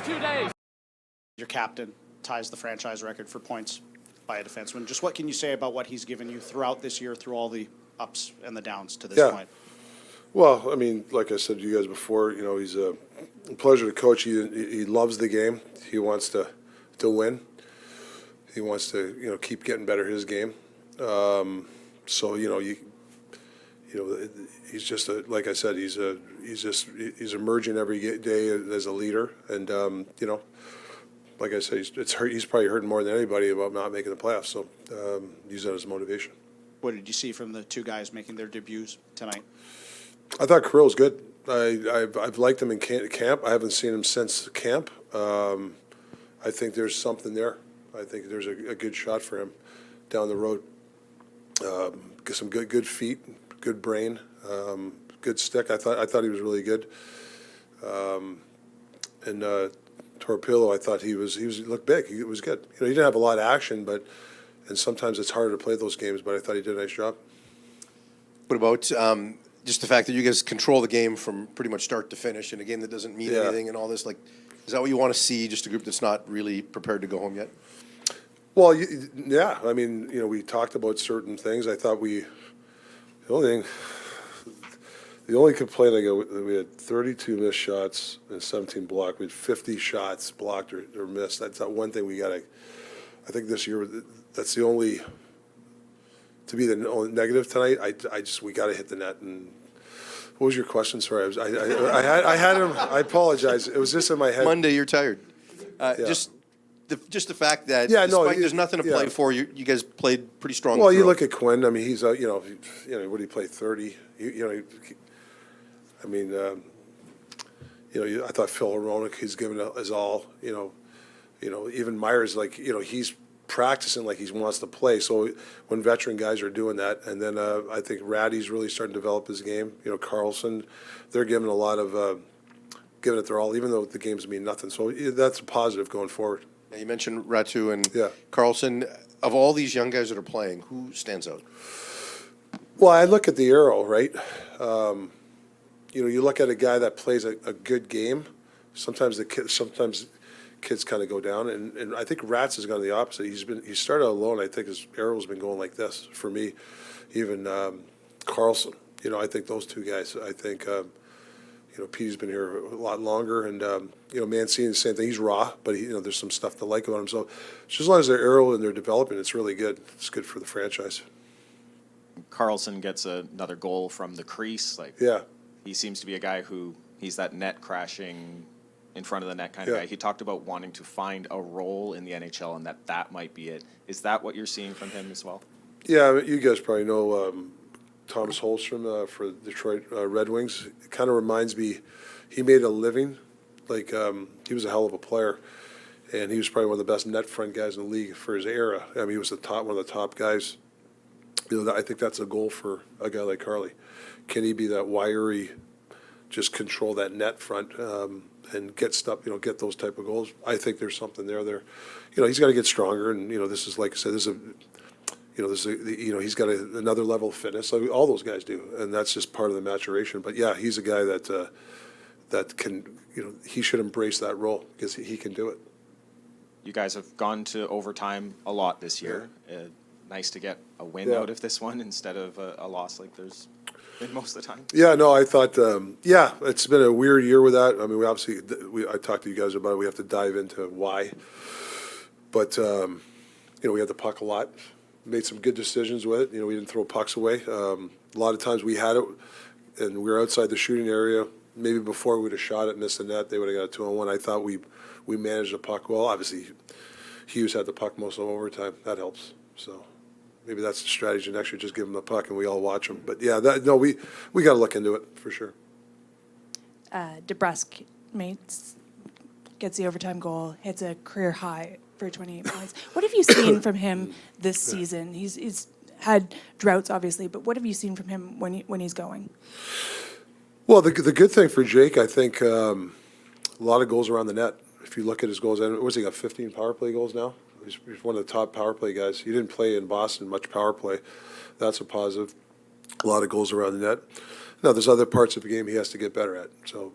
2 days. Your captain ties the franchise record for points by a defenseman. Just what can you say about what he's given you throughout this year, through all the ups and the downs to this point? Well, I mean, like I said to you guys before, you know, he's a pleasure to coach. He loves the game. He wants to win. He wants to, you know, keep getting better his game. So, you know, he's just like I said, he's emerging every day as a leader, and you know, like I said, he's probably hurting more than anybody about not making the playoffs. So use that as motivation. What did you see from the two guys making their debuts tonight? I thought Carill's good. I've liked him in camp. I haven't seen him since camp. I think there's something there. I think there's a good shot for him down the road. Get some good feet, good brain, good stick. I thought he was really good. And Tolopilo, I thought he looked big. He was good. You know, he didn't have a lot of action, and sometimes it's harder to play those games. But I thought he did a nice job. What about just the fact that you guys control the game from pretty much start to finish in a game that doesn't mean anything and all this? Like, is that what you want to see? Just a group that's not really prepared to go home yet? Well, yeah. I mean, you know, we talked about certain things. I thought the only complaint I got, we had 32 missed shots and 17 blocked. We had 50 shots blocked or missed. That's that one thing we got to. I think this year that's the only. To be the only negative tonight, we got to hit the net. And what was your question? Sorry, I had him. I apologize. It was just in my head. Monday, you're tired. Just the fact that there's nothing to play for. You guys played pretty strong. Well, you look at Quinn. I mean, he's what did he play? 30. I mean, I thought Phil Aronik, he's given his all. Even Myers, he's practicing like he wants to play. So when veteran guys are doing that, and then I think Ratty's really starting to develop his game. Carlson, they're giving a lot of giving it their all, even though the games mean nothing. So that's a positive going forward. Yeah, you mentioned Ratu and Carlson. Of all these young guys that are playing, who stands out? Well, I look at the arrow, right? You look at a guy that plays a good game. Sometimes kids kind of go down, and I think Rats has gone the opposite. He started out alone. I think his arrow's been going like this for me. Even Carlson, I think those two guys. I think Petey's been here a lot longer, and Mancini the same thing. He's raw, but there's some stuff to like about him. So just as long as they're arrow and they're developing, it's really good. It's good for the franchise. Carlson gets another goal from the crease. He seems to be a guy he's that net crashing in front of the net kind of guy. He talked about wanting to find a role in the NHL and that might be it. Is that what you're seeing from him as well? Yeah, you guys probably know Thomas Holstrom for Detroit Red Wings. It kind of reminds me, he made a living. He was a hell of a player, and he was probably one of the best net front guys in the league for his era. I mean, he was one of the top guys. I think that's a goal for a guy like Carly. Can he be that wiry, just control that net front and get stuff, get those type of goals? I think there's something there. He's got to get stronger, and this is, like I said, he's got another level of fitness. So all those guys do, and that's just part of the maturation. But yeah, he's a guy that can, he should embrace that role because he can do it. You guys have gone to overtime a lot this year. Nice to get a win out of this one instead of a loss like there's been most of the time. Yeah, no, I thought, it's been a weird year with that. I mean, I talked to you guys about it. We have to dive into why. But, we had the puck a lot. Made some good decisions with it. We didn't throw pucks away. A lot of times we had it, and we were outside the shooting area. Maybe before we would have shot it, missed the net, they would have got a 2-on-1. I thought we managed the puck well. Obviously, Hughes had the puck most of overtime. That helps. So maybe that's the strategy next year. Just give them the puck and we all watch them. But yeah, we got to look into it for sure. DeBrusque gets the overtime goal, hits a career high for 28 points. What have you seen from him this season? He's had droughts, obviously, but what have you seen from him when he's going? Well, the good thing for Jake, I think, a lot of goals around the net. If you look at his goals, he got 15 power play goals now? He's one of the top power play guys. He didn't play in Boston much power play. That's a positive. a lot of goals around the net. Now, there's other parts of the game he has to get better at. So,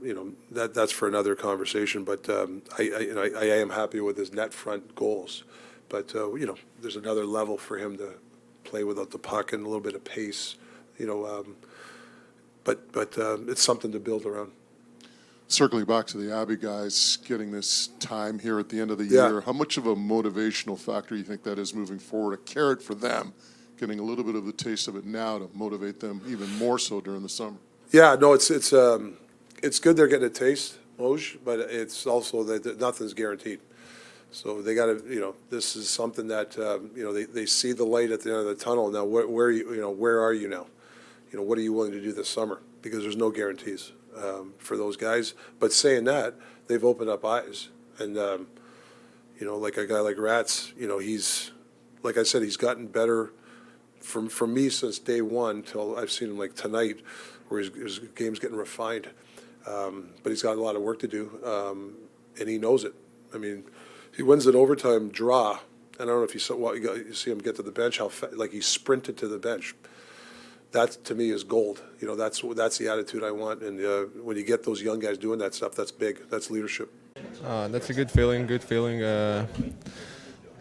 that's for another conversation. But I am happy with his net front goals. But, there's another level for him to play without the puck and a little bit of pace, but it's something to build around. Circling back to the Abbey guys, getting this time here at the end of the Yeah. year, how much of a motivational factor do you think that is moving forward? A carrot for them, getting a little bit of the taste of it now to motivate them even more so during the summer. Yeah, no, it's good they're getting a taste, Moj, but it's also that nothing's guaranteed. So they got to, this is something that, they see the light at the end of the tunnel. Now, where are you now? What are you willing to do this summer? Because there's no guarantees for those guys. But saying that, they've opened up eyes. And, like a guy like Rats, he's, like I said, he's gotten better from me since day one till I've seen him like tonight, where his game's getting refined. But he's got a lot of work to do, and he knows it. I mean, he wins an overtime draw, and I don't know if you see him get to the bench, like he sprinted to the bench. That, to me, is gold. That's the attitude I want. And when you get those young guys doing that stuff, that's big. That's leadership. That's a good feeling.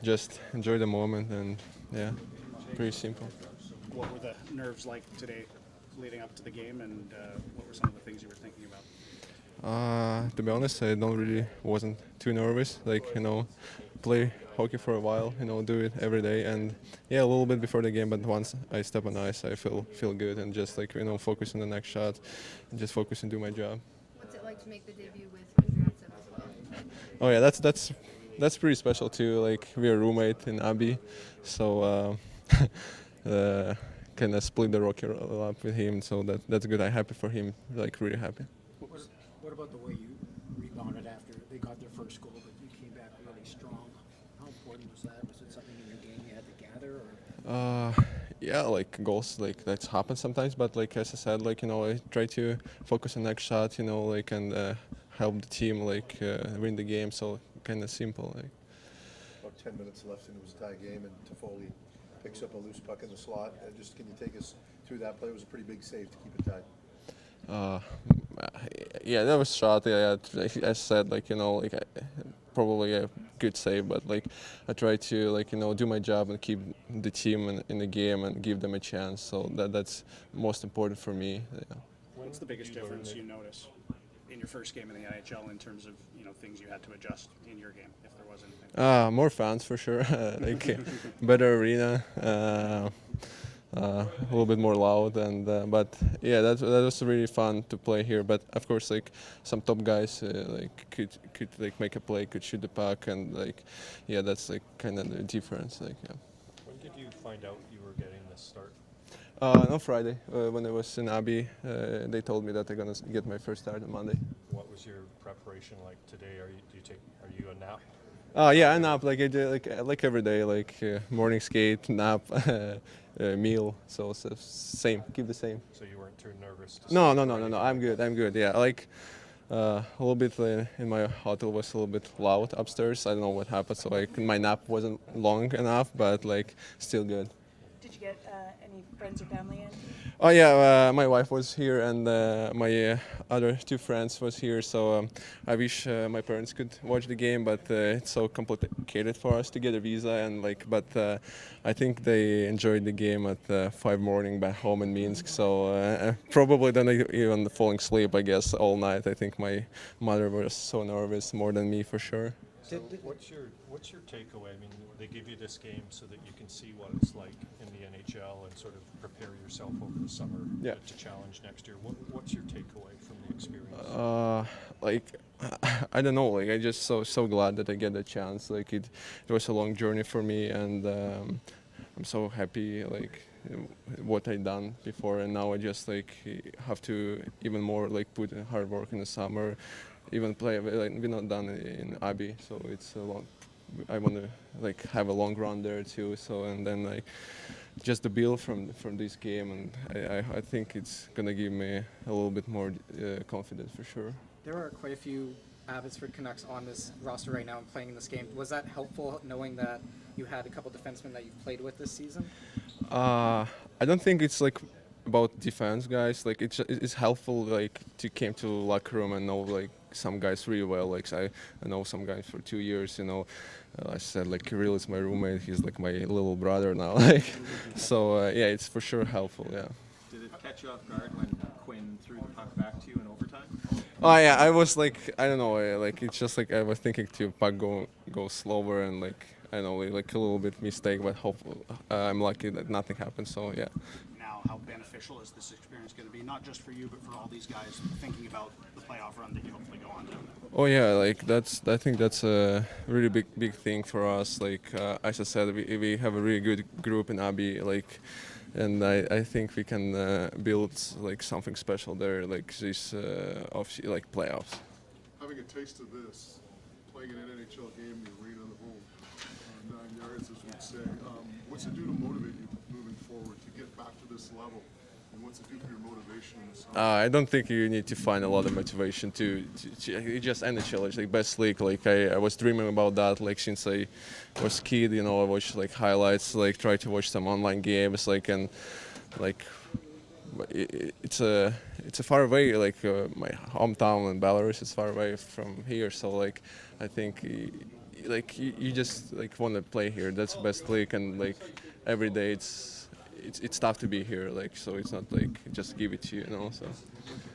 Just enjoy the moment, and yeah, pretty simple. What were the nerves like today leading up to the game, and what were some of the things you were thinking about? To be honest, I wasn't too nervous. Play hockey for a while, do it every day, and yeah, a little bit before the game. But once I step on ice, I feel good, and just focus on the next shot, and just focus and do my job. What's it like to make the debut with Rats as well? Oh yeah, that's pretty special too. Like, we're a roommate in Abbey, so kind of split the rocky up with him. So that's good. I'm happy for him. Really happy. What about the way you rebounded after they got their first goal, but you came back really strong? How important was that? Was it something in your game you had to gather? Or? Yeah, goals that's happen sometimes, but as I said, I try to focus on next shot, and help the team win the game. So kind of simple. About 10 minutes left, and it was a tie game, and Toffoli picks up a loose puck in the slot. Can you take us through that play? It was a pretty big save to keep it tied. Yeah, that was shot. Yeah, like I said, probably a good save, but I try to do my job and keep the team in the game and give them a chance. So that's most important for me. Yeah. What's the biggest difference you notice in your first game in the NHL in terms of things you had to adjust in your game, if there was anything? More fans for sure. Better arena. A little bit more loud, and but yeah, that was really fun to play here. But of course, some top guys could make a play, could shoot the puck, and yeah, that's kind of the difference. Yeah. When did you find out you were getting this start? On Friday, when I was in Abbey, they told me that they're gonna get my first start on Monday. What was your preparation like today? Are you a nap? Yeah, I nap I do every day, morning skate, nap, meal. So same, keep the same. So you weren't too nervous? To No. I'm good. Yeah, a little bit in my hotel was a little bit loud upstairs. I don't know what happened. So my nap wasn't long enough, but still good. Did you get any friends or family in? Oh yeah, my wife was here, and my other two friends was here. So I wish my parents could watch the game, but it's so complicated for us to get a visa, and but I think they enjoyed the game at 5 morning back home in Minsk. So probably don't even falling asleep, I guess, all night. I think my mother was so nervous, more than me for sure. So what's your takeaway? I mean, they give you this game so that you can see what it's like in the NHL and sort of prepare yourself over the summer to challenge next year. What's your takeaway from the experience? I don't know. I just so glad that I get the chance. It was a long journey for me, and I'm so happy what I done before, and now I just have to even more put in hard work in the summer. Even play, we're not done in Abbey, so it's a long. I want to have a long run there too. So and then just the build from this game, and I think it's gonna give me a little bit more confidence for sure. There are quite a few Abbotsford Canucks on this roster right now and playing in this game. Was that helpful, knowing that you had a couple defensemen that you've played with this season? I don't think it's about defense guys, like it's helpful like to came to locker room and know like some guys really well. Like I know some guys for 2 years. You know, I said like Kirill is my roommate. He's like my little brother now. Like, so yeah, it's for sure helpful. Yeah. Did it catch you off guard when Quinn threw the puck back to you in overtime? Oh yeah, I was like, I don't know, like it's just like I was thinking to puck go slower and like I don't know, like a little bit mistake, but hopefully I'm lucky that nothing happened. So yeah. Now, how beneficial is this experience going to be, not just for you, but for all these guys thinking about the playoff run that you hopefully go on to? Oh yeah, like I think that's a really big thing for us. Like as I said, we have a really good group in Abi, like, and I think we can build like something special there, like this like playoffs. Having a taste of this, playing in an NHL game, the arena, the home, 9 yards, as we'd say. What's it do to motivate you moving forward to get back to this level? And what's it do for your motivation in the summer? I don't think you need to find a lot of motivation to just NHL. It's like best league. Like I was dreaming about that like since I was a kid. You know, I watched like highlights, like try to watch some online games, like and like it's a far away. Like my hometown in Belarus is far away from here. So like I think like you just like want to play here. That's the best league, and like every day it's tough to be here, like, so it's not like just give it to you, you know. So.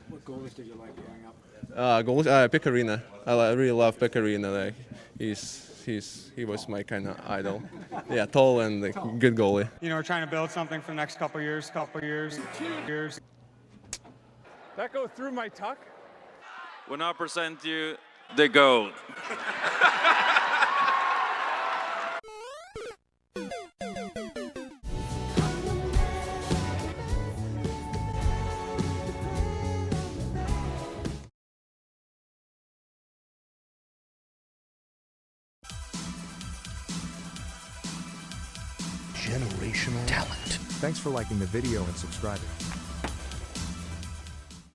What goalies did you like growing up? Goals, Pecorino. I really love Pecorino. Like, he was my kind of idol. Yeah, tall and like, good goalie. You know, we're trying to build something for the next couple years. That go through my tuck? Will now present you the goal. Generational talent. Thanks for liking the video and subscribing.